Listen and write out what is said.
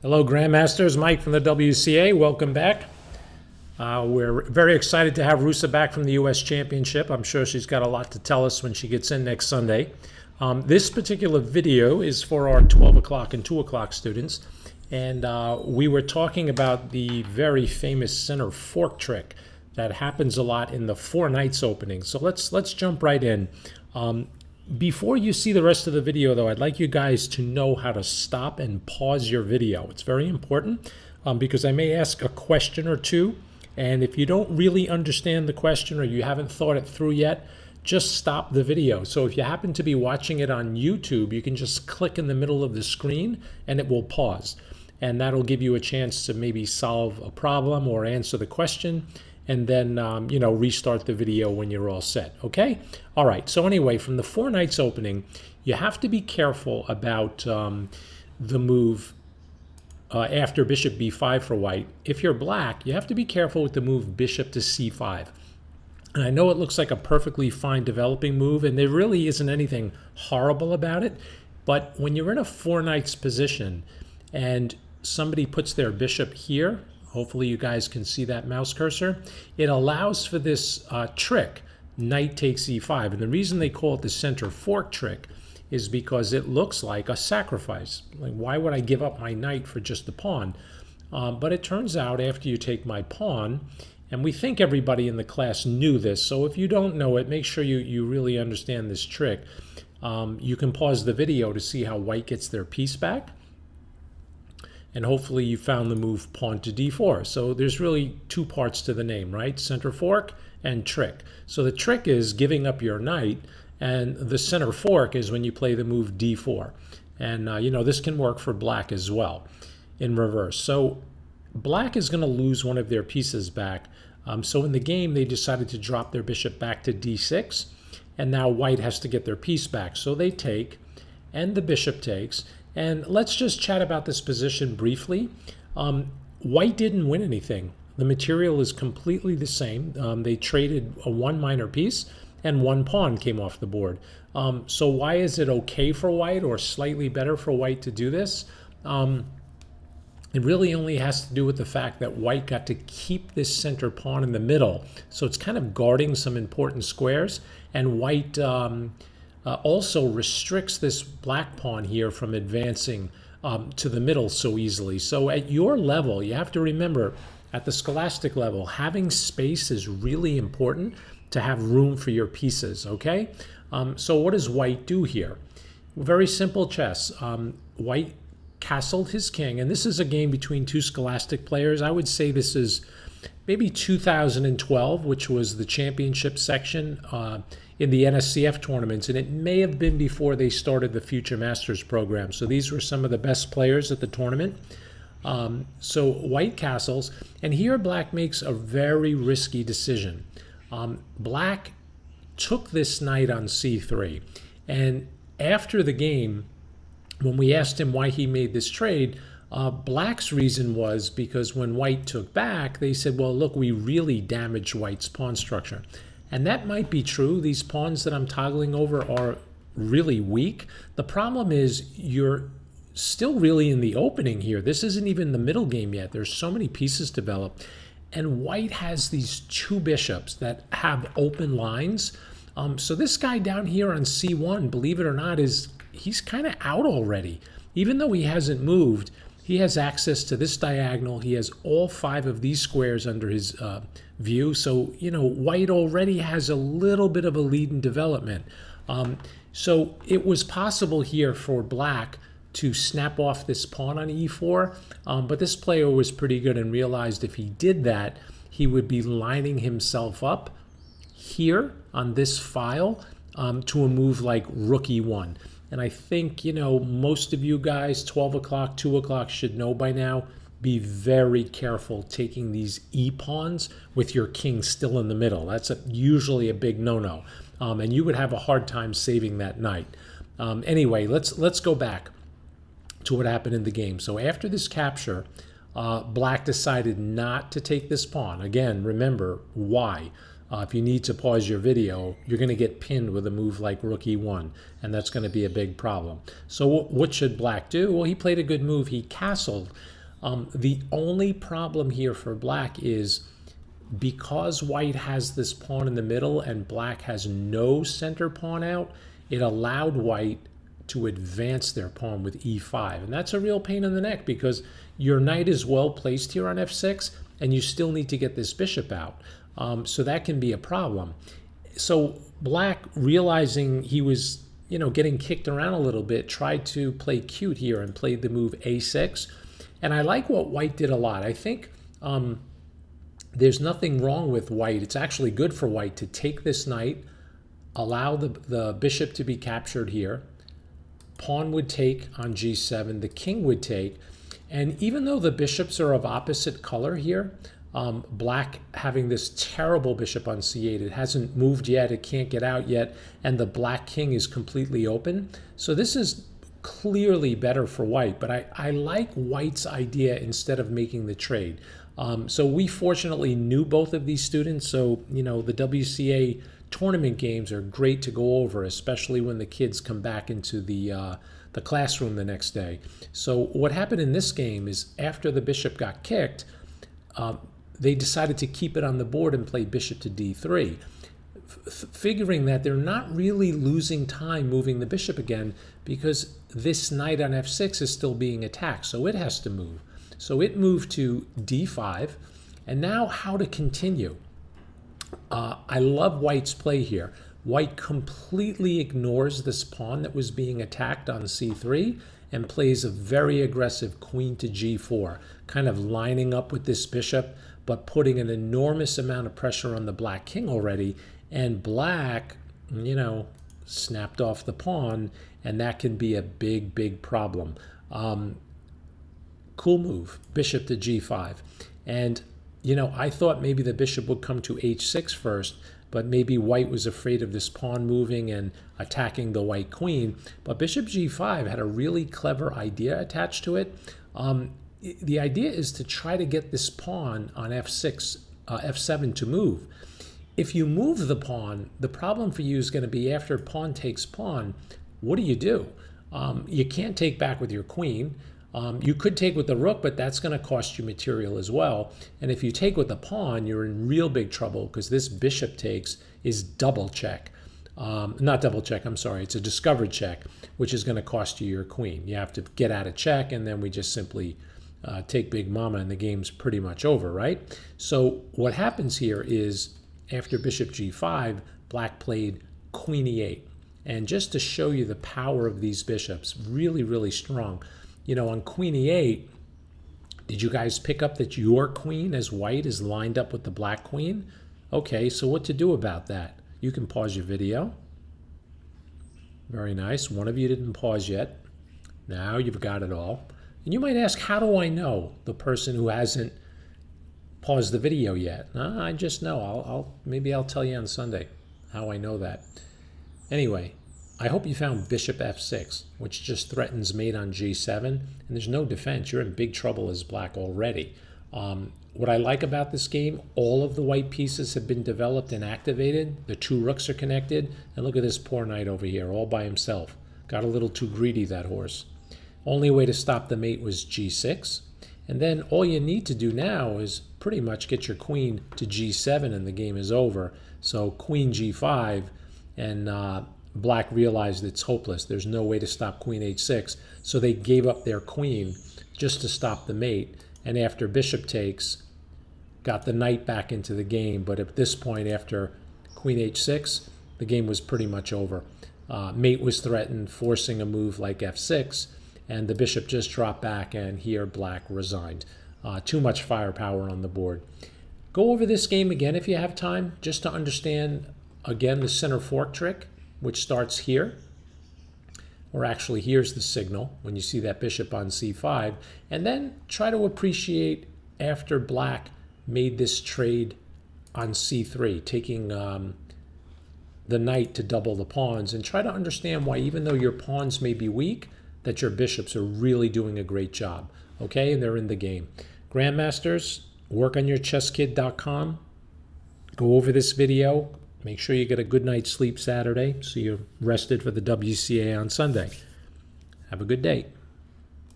Hello, Grandmasters. Mike from the WCA. Welcome back. We're very excited to have Rusa back from the U.S. Championship. I'm sure she's got a lot to tell us when she gets in next Sunday. This particular video is for our 12 o'clock and 2 o'clock students. And we were talking about the very famous center fork trick that happens a lot in the 4 nights opening. So let's jump right in. Before you see the rest of the video, though, I'd like you guys to know how to stop and pause your video. It's very important because I may ask a question or two, and if you don't really understand the question or you haven't thought it through yet, just stop the video. So if you happen to be watching it on YouTube, you can just click in the middle of the screen and it will pause. And that'll give you a chance to maybe solve a problem or answer the question, and then restart the video when you're all set. Okay? All right. So anyway, from the 4 nights opening, you have to be careful about the move after bishop b5 for white. If you're black, you have to be careful with the move bishop to c5. And I know it looks like a perfectly fine developing move, and there really isn't anything horrible about it. But when you're in a 4 nights position and somebody puts their bishop here, hopefully you guys can see that mouse cursor, it allows for this trick, knight takes e5. And the reason they call it the center fork trick is because it looks like a sacrifice. Like, why would I give up my knight for just the pawn? But it turns out after you take my pawn, and we think everybody in the class knew this, so if you don't know it, make sure you really understand this trick. You can pause the video to see how white gets their piece back. And hopefully you found the move pawn to d4. So there's really 2 parts to the name, right? Center fork and trick. So the trick is giving up your knight, and the center fork is when you play the move d4. And this can work for black as well in reverse. So black is going to lose one of their pieces back. So in the game, they decided to drop their bishop back to d6, and now white has to get their piece back. So they take, and the bishop takes. And let's just chat about this position briefly. White didn't win anything. The material is completely the same. They traded a 1 minor piece, and 1 pawn came off the board. So why is it okay for white, or slightly better for white, to do this? It really only has to do with the fact that white got to keep this center pawn in the middle. So it's kind of guarding some important squares, and white also restricts this black pawn here from advancing to the middle so easily. So at your level, you have to remember, at the Scholastic level, having space is really important to have room for your pieces, okay? So what does white do here? Very simple chess. White castled his king, and this is a game between 2 Scholastic players. I would say this is maybe 2012, which was the championship section in the NSCF tournaments, and it may have been before they started the Future Masters program. So these were some of the best players at the tournament. So white castles, and here black makes a very risky decision. Black took this knight on c3, and after the game, when we asked him why he made this trade, black's reason was because when white took back, they said, well, look, we really damaged white's pawn structure. And that might be true. These pawns that I'm toggling over are really weak. The problem is you're still really in the opening here. This isn't even the middle game yet. There's so many pieces developed. And white has these 2 bishops that have open lines. So this guy down here on c1, believe it or not, he's kind of out already. Even though he hasn't moved, he has access to this diagonal. He has all 5 of these squares under his view. So, white already has a little bit of a lead in development. So it was possible here for black to snap off this pawn on e4. But this player was pretty good and realized if he did that, he would be lining himself up here on this file to a move like rook e1. And I think, most of you guys, 12 o'clock, 2 o'clock, should know by now, be very careful taking these e-pawns with your king still in the middle. That's usually a big no-no. And you would have a hard time saving that knight. Anyway, let's go back to what happened in the game. So after this capture, black decided not to take this pawn. Again, remember, why? if you need to pause your video, you're going to get pinned with a move like rook e1, and that's going to be a big problem. So what should black do? Well, he played a good move. He castled. The only problem here for black is because white has this pawn in the middle and black has no center pawn out, it allowed white to advance their pawn with e5. And that's a real pain in the neck because your knight is well placed here on f6 and you still need to get this bishop out. So that can be a problem. So black, realizing he was getting kicked around a little bit, tried to play cute here and played the move a6. And I like what white did a lot. I think there's nothing wrong with white. It's actually good for white to take this knight, allow the bishop to be captured here. Pawn would take on g7, the king would take. And even though the bishops are of opposite color here, black having this terrible bishop on c8, it hasn't moved yet, it can't get out yet, and the black king is completely open. So this is clearly better for white, but I like white's idea instead of making the trade. So we fortunately knew both of these students, so the WCA tournament games are great to go over, especially when the kids come back into the classroom the next day. So what happened in this game is after the bishop got kicked, they decided to keep it on the board and play bishop to d3, figuring that they're not really losing time moving the bishop again because this knight on f6 is still being attacked, so it has to move. So it moved to d5, and now how to continue. I love white's play here. White completely ignores this pawn that was being attacked on c3 and plays a very aggressive queen to g4, kind of lining up with this bishop, but putting an enormous amount of pressure on the black king already. And black, snapped off the pawn, and that can be a big, big problem. Cool move, bishop to g5. And, I thought maybe the bishop would come to h6 first, but maybe white was afraid of this pawn moving and attacking the white queen. But bishop g5 had a really clever idea attached to it. The idea is to try to get this pawn on f6, f7 to move. If you move the pawn, the problem for you is going to be after pawn takes pawn, what do? You can't take back with your queen. You could take with the rook, but that's going to cost you material as well. And if you take with the pawn, you're in real big trouble because this bishop takes is double check. Not double check, I'm sorry. It's a discovered check, which is going to cost you your queen. You have to get out of check, and then we just simply take big mama, and the game's pretty much over, right? So what happens here is after bishop g5, black played queen e8. And just to show you the power of these bishops, really, really strong. On queen e8, did you guys pick up that your queen as white is lined up with the black queen? Okay, so what to do about that? You can pause your video. Very nice. One of you didn't pause yet. Now you've got it all. And you might ask, how do I know the person who hasn't paused the video yet? I just know. Maybe I'll tell you on Sunday how I know that. Anyway, I hope you found bishop f6, which just threatens mate on g7, and there's no defense. You're in big trouble as black already. What I like about this game, all of the white pieces have been developed and activated. The two rooks are connected, and look at this poor knight over here, all by himself. Got a little too greedy, that horse. Only way to stop the mate was g6, and then all you need to do now is pretty much get your queen to g7 and the game is over. So queen g5, and black realized it's hopeless. There's no way to stop queen h6, so they gave up their queen just to stop the mate. And after bishop takes, got the knight back into the game. But at this point, after queen h6, the game was pretty much over. Mate was threatened, forcing a move like f6, and the bishop just dropped back, and here black resigned. Too much firepower on the board. Go over this game again if you have time, just to understand, again, the center fork trick, which starts here. Or actually, here's the signal when you see that bishop on c5. And then try to appreciate after black made this trade on c3, taking the knight to double the pawns, and try to understand why, even though your pawns may be weak, that your bishops are really doing a great job. Okay, and they're in the game. Grandmasters, work on your chesskid.com. go over this video. Make sure you get a good night's sleep Saturday so you're rested for the WCA on Sunday. Have a good day.